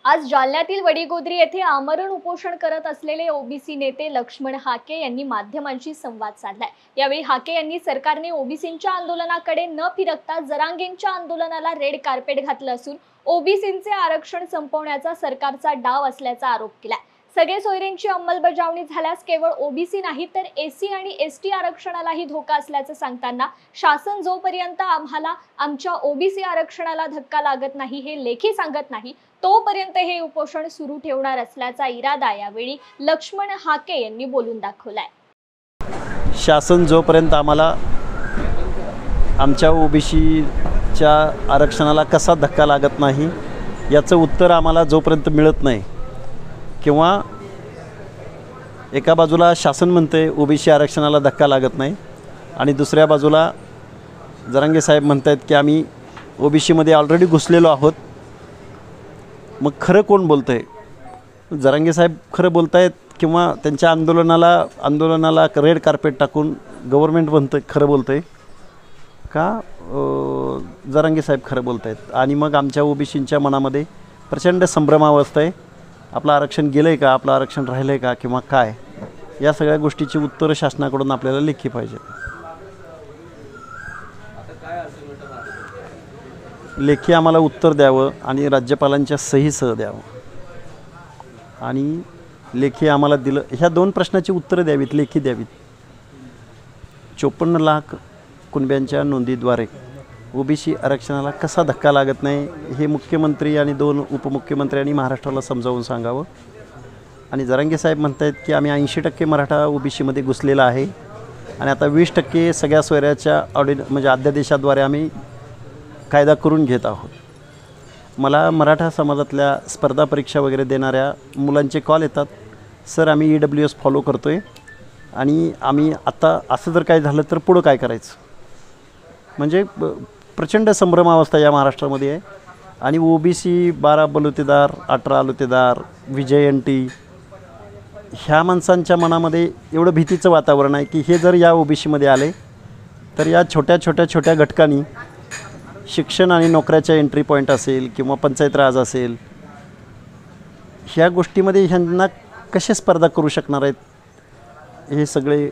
आज जालन्यातील वडीगोद्री येथे आमरण उपोषण करत असलेले ओबीसी नेते लक्ष्मण हाके यांनी माध्यमांशी संवाद साधलाय। यावेळी हाके यांनी सरकारने ओबीसींच्या आंदोलनाकडे न फिरकता जरांगेंच्या आंदोलनाला रेड कार्पेट घातलं असून ओबीसींचे आरक्षण संपवण्याचा सरकारचा डाव असल्याचा आरोप केलाय। सगळे सोयऱ्यांची अंमलबजावणी झाल्यास केवळ ओबीसी नाही तर एससी आणि एसटी आरक्षणालाही धोका असल्याचं सांगताना शासन जोपर्यंत आम्हाला आमच्या ओबीसी आरक्षणाला धक्का लागत नाही हे लेखी सांगत नाही तोपर्यंत हे उपोषण सुरू ठेवणार असल्याचा इरादा यावेळी लक्ष्मण हाके यांनी बोलून दाखवलाय। शासन जोपर्यंत आम्हाला आमच्या ओबीसीच्या आरक्षणाला कसा धक्का लागत नाही याचं उत्तर आम्हाला जोपर्यंत मिळत नाही किंवा एका बाजूला शासन म्हणते ओबीसी आरक्षणाला धक्का लागत नाही आणि दुसऱ्या बाजूला जरांगे साहेब म्हणतात की आम्ही ओबीसीमध्ये ऑलरेडी घुसलेलो आहोत। मग खरं कोण बोलतंय? जरांगे साहेब खरं बोलतायत किंवा त्यांच्या आंदोलनाला रेड कार्पेट टाकून गव्हर्नमेंट बनतंय खरं बोलतंय का जरांगे साहेब खरं बोलतायत? आणि मग आमच्या ओबीसींच्या मनामध्ये प्रचंड संभ्रमावस्था आहे। आपलं आरक्षण गेलं आहे का, आपलं आरक्षण राहिलं आहे का किंवा काय, या सगळ्या गोष्टीची उत्तरं शासनाकडून आपल्याला लेखी पाहिजे। लेखी आम्हाला उत्तर द्यावं आणि राज्यपालांच्या सहीसह द्यावं आणि लेखी आम्हाला दिलं ह्या दोन प्रश्नाची उत्तरं द्यावीत, लेखी द्यावीत। 54 लाख कुणब्यांच्या नोंदीद्वारे ओबीसी आरक्षणाला कसा धक्का लागत नाही हे मुख्यमंत्री आणि 2 उपमुख्यमंत्र्यांनी महाराष्ट्राला समजावून सांगावं। आणि जरांगे साहेब म्हणतात की आम्ही 80% मराठा ओबीसीमध्ये घुसलेला आहे आणि आता 20% सगळ्या सोयऱ्याच्या म्हणजे अध्यादेशाद्वारे आम्ही कायदा करून घेत आहोत। मला मराठा समाजातल्या स्पर्धा परीक्षा वगैरे देणाऱ्या मुलांचे कॉल येतात, सर आम्ही EWS फॉलो करतो आहे आणि आम्ही आता असं जर काय झालं तर पुढं काय करायचं? म्हणजे प्रचंड संभ्रमावस्था या महाराष्ट्रामध्ये आहे। आणि ओबीसी 12 बलुतेदार 18 आलुतेदार विजयंती ह्या माणसांच्या मनामध्ये एवढं भीतीचं वातावरण आहे की हे जर या ओबीसीमध्ये आले तर या छोट्या घटकांनी शिक्षण आणि नोकऱ्याच्या एंट्री पॉईंट असेल किंवा पंचायत राज असेल ह्या गोष्टीमध्ये ह्यांना कसे स्पर्धा करू शकणार आहेत? हे सगळे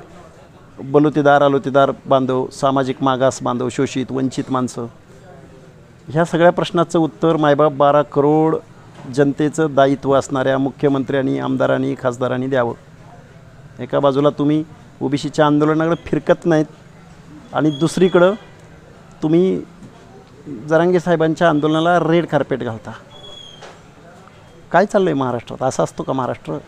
बलुतेदार आलुतेदार बांधव, सामाजिक मागास बांधव, शोषित वंचित माणसं, ह्या सगळ्या प्रश्नाचं उत्तर मायबाप 12 करोड जनतेचं दायित्व असणाऱ्या मुख्यमंत्र्यांनी, आमदारांनी, खासदारांनी द्यावं। एका बाजूला तुम्ही ओबीसीच्या आंदोलनाकडे फिरकत नाहीत आणि दुसरीकडं तुम्ही जरांगे साहेबांच्या आंदोलनाला रेड कार्पेट घालता। काय चाललं आहे महाराष्ट्रात? असं असतो का महाराष्ट्र?